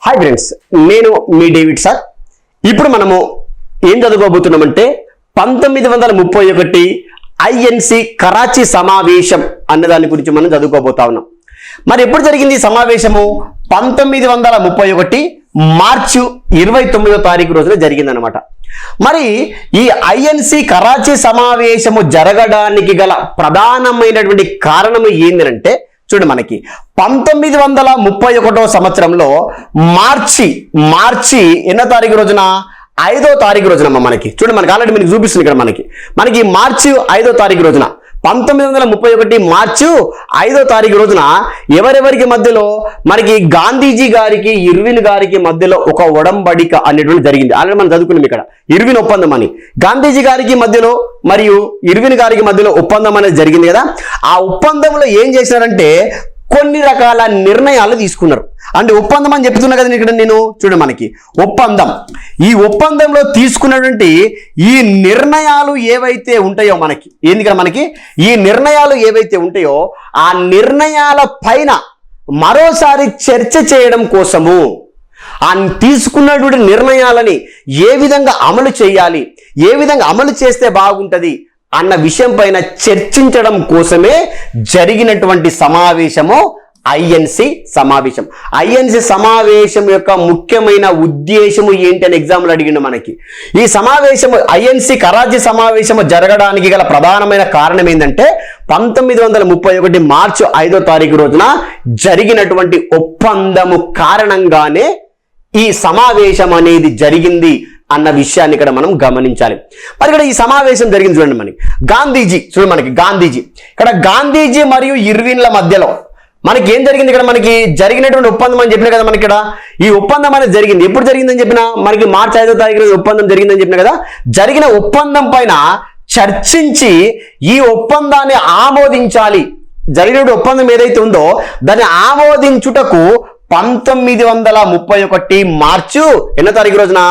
Hi friends, నేను మీ David sir. ఇప్పుడు మనము ఏం చదువుకోబోతున్నామంటే 1931 ఐఎన్సి కరాచీ సమావేశం అన్న దాని గురించి మనం చదువుకోబోతా ఉన్నాం. మరి ఎప్పుడు జరిగింది ఈ సమావేశము? 1931 మార్చి 29వ తారీఖు రోజున జరిగిందనమాట. మరి ఈ ఐఎన్సి కరాచీ సమావేశము జరగడానికి గల ప్రధానమైనటువంటి కారణం ఏంటంటే, చూడండి, మనకి 1931 సంవత్సరంలో మార్చి ఎన్నో తారీఖు రోజున? 5వ తారీఖు రోజున మనకి చూడండి, మనకి ఆల్రెడీ మీకు చూపిస్తుంది ఇక్కడ మనకి మార్చి 5వ తారీఖు రోజున 1931 మార్చి 5వ తారీఖు రోజున ఎవరెవరికి మధ్యలో? మనకి గాంధీజీ గారికి ఇర్విన్ గారికి మధ్యలో ఒక ఒడంబడిక అనేటువంటి జరిగింది. ఆల్రెడీ మనం చదువుకున్నాం ఇక్కడ ఇర్విన్ ఒప్పందం అని. గాంధీజీ గారికి మధ్యలో మరియు ఇర్విన్ గారికి మధ్యలో ఒప్పందం అనేది జరిగింది కదా. ఆ ఒప్పందంలో ఏం చేశారంటే కొన్ని రకాల నిర్ణయాలు తీసుకున్నారు. అంటే ఒప్పందం అని చెప్తున్నా కదా ఇక్కడ నేను. చూడండి, మనకి ఒప్పందం, ఈ ఒప్పందంలో తీసుకున్నటువంటి ఈ నిర్ణయాలు ఏవైతే ఉంటాయో మనకి ఈ నిర్ణయాలు ఏవైతే ఉంటాయో ఆ నిర్ణయాల పైన మరోసారి చర్చ చేయడం కోసము, ఆ తీసుకున్నటువంటి నిర్ణయాలని ఏ విధంగా అమలు చేయాలి, ఏ విధంగా అమలు చేస్తే బాగుంటది అన్న విషయం పైన చర్చించడం కోసమే జరిగినటువంటి సమావేశము ఐఎన్సి సమావేశం. ఐఎన్సి సమావేశం యొక్క ముఖ్యమైన ఉద్దేశము ఏంటి అని ఎగ్జామ్లో అడిగిండు మనకి. ఈ సమావేశము ఐఎన్సి కరాచీ సమావేశము జరగడానికి గల ప్రధానమైన కారణం ఏంటంటే 1931 మార్చి 5వ తారీఖు రోజున జరిగినటువంటి ఒప్పందము కారణంగానే ఈ సమావేశం అనేది జరిగింది అన్న విషయాన్ని ఇక్కడ మనం గమనించాలి. మరి ఇక్కడ ఈ సమావేశం జరిగింది చూడండి, గాంధీజీ ఇక్కడ గాంధీజీ మరియు ఇర్విన్ల మధ్యలో మనకి ఏం జరిగింది? ఇక్కడ మనకి జరిగినటువంటి ఒప్పందం అని చెప్పిన కదా. మనకి ఇక్కడ ఈ ఒప్పందం అనేది జరిగింది. ఎప్పుడు జరిగిందని చెప్పిన? మనకి మార్చి 5వ తారీఖు ఒప్పందం జరిగిందని చెప్పిన కదా. జరిగిన ఒప్పందం పైన చర్చించి ఈ ఒప్పందాన్ని ఆమోదించాలి. జరిగిన ఒప్పందం ఏదైతే ఉందో దాన్ని ఆమోదించుటకు 1931 మార్చి ఎన్నో తారీఖు రోజున?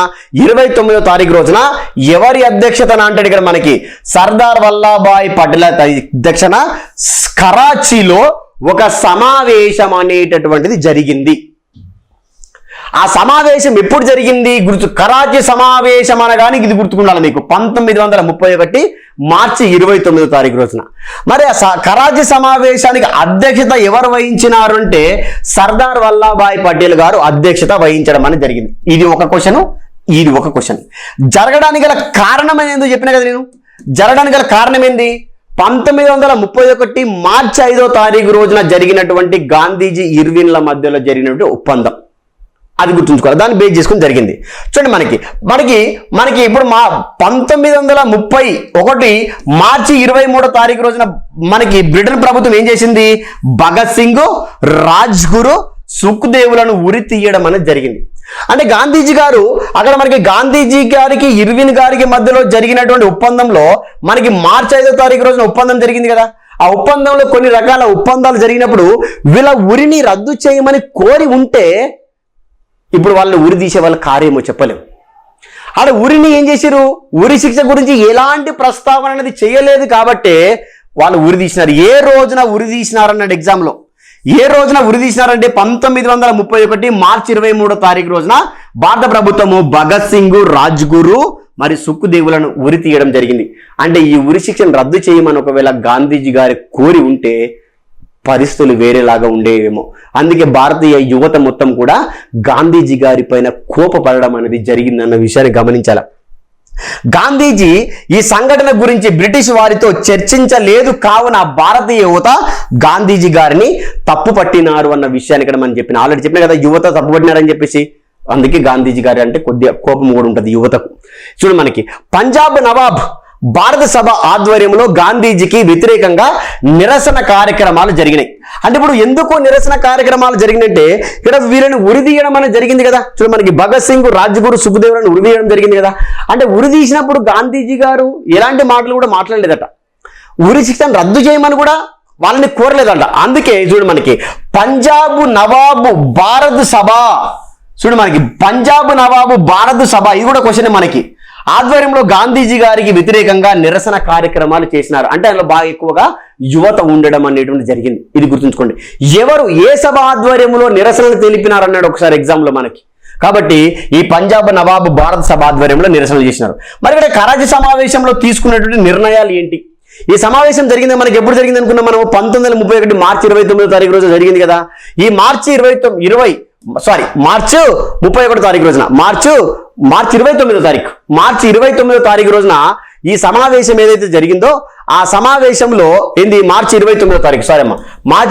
29వ తారీఖు రోజున ఎవరి అధ్యక్షతన అంటాడు ఇక్కడ మనకి? సర్దార్ వల్లభాయ్ పటేల్ అధ్యక్షన కరాచీలో ఒక సమావేశం అనేటటువంటిది జరిగింది. ఆ సమావేశం ఎప్పుడు జరిగింది? కరాచీ సమావేశం అనగానే ఇది గుర్తుకుండాలి మీకు. 1931 మార్చి 29వ తారీఖు రోజున. మరి కరాచీ సమావేశానికి అధ్యక్షత ఎవరు వహించినారు అంటే సర్దార్ వల్లభాయ్ పటేల్ గారు అధ్యక్షత వహించడం అనేది జరిగింది. ఇది ఒక క్వశ్చన్. జరగడానికి గల కారణం ఏందో చెప్పిన కదా నేను. జరగడానికి గల కారణం ఏంది? 1931 మార్చి 5వ తారీఖు రోజున జరిగినటువంటి గాంధీజీ ఇర్విన్ల మధ్యలో జరిగినటువంటి ఒప్పందం. అది గుర్తుంచుకోవాలి, దాన్ని బేస్ చేసుకుని జరిగింది. చూడండి, మనకి ఇప్పుడు 1931 మార్చి 23వ తారీఖు రోజున మనకి బ్రిటన్ ప్రభుత్వం ఏం చేసింది? భగత్ సింగ్, రాజ్గురు, సుఖ్దేవులను ఉరి తీయడం అనేది జరిగింది. అంటే గాంధీజీ గారు అక్కడ గాంధీజీ గారికి ఇర్విన్ గారికి మధ్యలో జరిగినటువంటి ఒప్పందంలో మనకి మార్చి 5వ తారీఖు రోజున ఒప్పందం జరిగింది కదా. ఆ ఒప్పందంలో కొన్ని రకాల ఒప్పందాలు జరిగినప్పుడు వీళ్ళ ఉరిని రద్దు చేయమని కోరి ఉంటే ఇప్పుడు వాళ్ళని ఉరి తీసే వాళ్ళ కార్యమో చెప్పలేము. ఆడ ఉరిని ఏం చేశారు? ఉరి శిక్ష గురించి ఎలాంటి ప్రస్తావన అనేది చేయలేదు కాబట్టి వాళ్ళు ఉరి తీసినారు. ఏ రోజున ఉరి తీసినారన్నాడు ఎగ్జామ్లో. ఏ రోజున ఉరి తీసినారంటే 1931 మార్చి 23వ తారీఖు రోజున భారత ప్రభుత్వము భగత్ సింగ్, రాజ్గురు మరి సుఖ్దేవులను ఉరి తీయడం జరిగింది. అంటే ఈ ఉరి శిక్షను రద్దు చేయమని ఒకవేళ గాంధీజీ గారి కోరి ఉంటే పరిస్థితులు వేరేలాగా ఉండేవేమో. అందుకే భారతీయ యువత మొత్తం కూడా గాంధీజీ గారి పైన కోపపడడం అనేది జరిగిందన్న విషయాన్ని గమనించాలి. గాంధీజీ ఈ సంఘటన గురించి బ్రిటిష్ వారితో చర్చించలేదు, కావున భారతీయ యువత గాంధీజీ గారిని తప్పు పట్టినారు అన్న విషయాన్ని ఇక్కడ మనం ఆల్రెడీ చెప్పిన కదా, యువత తప్పు పట్టినారని చెప్పేసి. అందుకే గాంధీజీ గారి అంటే కొద్దిగా కోపం కూడా ఉంటుంది యువతకు. చూడు, మనకి పంజాబ్ నవాబ్ భారత సభ ఆధ్వర్యంలో గాంధీజీకి వ్యతిరేకంగా నిరసన కార్యక్రమాలు జరిగినాయి. అంటే ఇప్పుడు ఎందుకు నిరసన కార్యక్రమాలు జరిగినట్టే ఇక్కడ వీళ్ళని ఉరి తీయడం అనేది జరిగింది కదా. చూడు, మనకి భగత్ సింగ్, రాజ్గురు, సుఖ్దేవులను ఉరి తీయడం జరిగింది కదా. అంటే ఉరి తీసినప్పుడు గాంధీజీ గారు ఎలాంటి మాటలు కూడా మాట్లాడలేదట. ఉరి శిక్షను రద్దు చేయమని కూడా వాళ్ళని కోరలేదంట. అందుకే చూడు, మనకి పంజాబ్ నవాబు భారత సభ, చూడు మనకి పంజాబ్ నవాబు భారత సభ, ఇది కూడా క్వశ్చన్ మనకి. ఆధ్వర్యంలో గాంధీజీ గారికి వ్యతిరేకంగా నిరసన కార్యక్రమాలు చేసినారు. అంటే అందులో బాగా ఎక్కువగా యువత ఉండడం అనేటువంటి జరిగింది. ఇది గుర్తుంచుకోండి. ఎవరు ఏ సభ ఆధ్వర్యంలో నిరసనలు తెలిపినారన్నాడు ఒకసారి ఎగ్జామ్లో మనకి. కాబట్టి ఈ పంజాబ్ నవాబ్ భారత సభ ఆధ్వర్యంలో నిరసనలు చేసినారు. మరి ఇక్కడ కరాచీ సమావేశంలో తీసుకున్నటువంటి నిర్ణయాలు ఏంటి? ఈ సమావేశం జరిగింది మనకి ఎప్పుడు జరిగింది అనుకున్నాం మనం? 1931 మార్చి 29వ తారీఖు రోజు జరిగింది కదా. ఈ మార్చి 31వ తారీఖు రోజున మార్చి 29వ తారీఖు రోజున ఈ సమావేశం ఏదైతే జరిగిందో ఆ సమావేశంలో మార్చి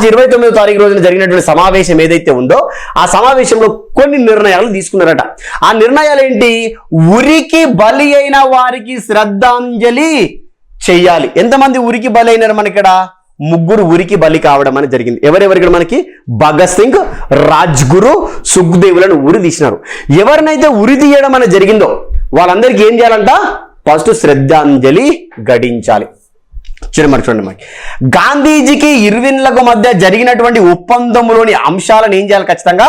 29వ తారీఖు రోజున జరిగినటువంటి సమావేశం ఏదైతే ఉందో ఆ సమావేశంలో కొన్ని నిర్ణయాలు తీసుకున్నారట. ఆ నిర్ణయాలు ఏంటి? ఉరికి బలి అయిన వారికి శ్రద్ధాంజలి చెయ్యాలి. ఎంతమంది ఉరికి బలి అయినారు? మనకి ఇక్కడ 3 ఉరికి బలి కావడం అనేది జరిగింది. ఎవరెవరు ఇక్కడ మనకి? భగత్ సింగ్, రాజ్గురు, సుఖ్దేవులను ఉరి తీసినారు. ఎవరినైతే ఉరి తీయడం అనేది జరిగిందో వాళ్ళందరికీ ఏం చేయాలంట? ఫస్ట్ శ్రద్ధాంజలి ఘటించాలి. చూడండి మనకి గాంధీజీకి ఇర్విన్లకు మధ్య జరిగినటువంటి ఒప్పందంలోని అంశాలను ఏం చేయాలి? ఖచ్చితంగా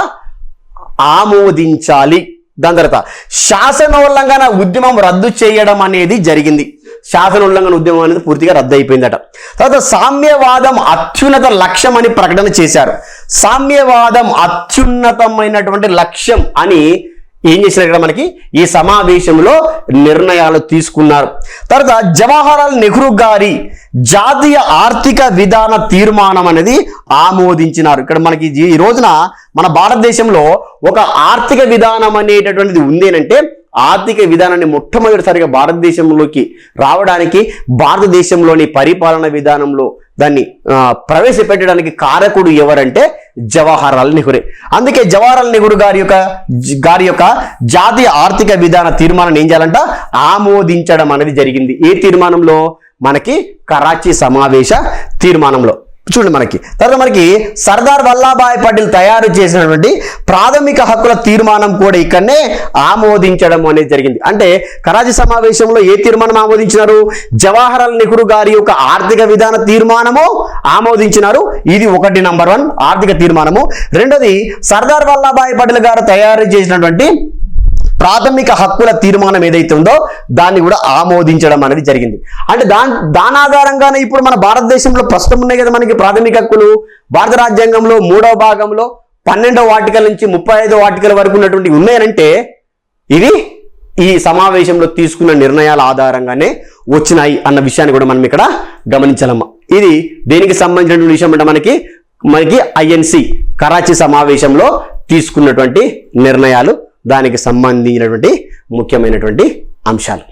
ఆమోదించాలి. దాని తర్వాత శాసనోల్లంఘన ఉద్యమం రద్దు చేయడం అనేది జరిగింది. శాసనోల్లంఘన ఉద్యమం అనేది పూర్తిగా రద్దు అయిపోయిందట. తర్వాత సామ్యవాదం అత్యున్నత లక్ష్యం అని ప్రకటన చేశారు. సామ్యవాదం అత్యున్నతమైనటువంటి లక్ష్యం అని ఏం చేశారు? ఇక్కడ మనకి ఈ సమావేశంలో నిర్ణయాలు తీసుకున్నారు. తర్వాత జవహర్లాల్ నెహ్రూ గారి జాతీయ ఆర్థిక విధాన తీర్మానం అనేది ఆమోదించినారు. ఇక్కడ మనకి ఈ రోజున మన భారతదేశంలో ఒక ఆర్థిక విధానం అనేటటువంటిది ఉందేనంటే ఆర్థిక విధానాన్ని మొట్టమొదటిసారిగా భారతదేశంలోకి రావడానికి భారతదేశంలోని పరిపాలన విధానంలో దాన్ని ప్రవేశపెట్టడానికి కారకుడు ఎవరంటే జవహర్లాల్ నెహ్రూ. అందుకే జవహర్లాల్ నెహ్రూ గారి యొక్క జాతీయ ఆర్థిక విధాన తీర్మానం ఏం చేయాలంట? ఆమోదించడం అనేది జరిగింది. ఏ తీర్మానంలో? మనకి కరాచీ సమావేశ తీర్మానంలో. చూడండి మనకి తర్వాత మనకి సర్దార్ వల్లభాయ్ పటేల్ తయారు చేసినటువంటి ప్రాథమిక హక్కుల తీర్మానం కూడా ఇక్కడనే ఆమోదించడం అనేది జరిగింది. అంటే కరాచీ సమావేశంలో ఏ తీర్మానం ఆమోదించినారు? జవహర్లాల్ నెహ్రూ గారి యొక్క ఆర్థిక విధాన తీర్మానము ఆమోదించినారు. ఇది 1 నంబర్ 1 ఆర్థిక తీర్మానము. రెండోది సర్దార్ వల్లభాయ్ పటేల్ గారు తయారు చేసినటువంటి ప్రాథమిక హక్కుల తీర్మానం ఏదైతే ఉందో దాన్ని కూడా ఆమోదించడం అనేది జరిగింది. అంటే దాని ఆధారంగానే ఇప్పుడు మన భారతదేశంలో ప్రస్తుతం ఉన్నాయి కదా మనకి ప్రాథమిక హక్కులు. భారత రాజ్యాంగంలో 3వ భాగంలో 12వ ఆర్టికల్ నుంచి 35వ ఆర్టికల్ వరకు ఉన్నటువంటి ఉన్నాయనంటే ఇవి ఈ సమావేశంలో తీసుకున్న నిర్ణయాల ఆధారంగానే వచ్చినాయి అన్న విషయాన్ని కూడా మనం ఇక్కడ గమనించాలమ్మా. ఇది దేనికి సంబంధించినటువంటి విషయం అంటే మనకి ఐఎన్సి కరాచీ సమావేశంలో తీసుకున్నటువంటి నిర్ణయాలు, దానికి సంబంధించినటువంటి ముఖ్యమైనటువంటి అంశాలు.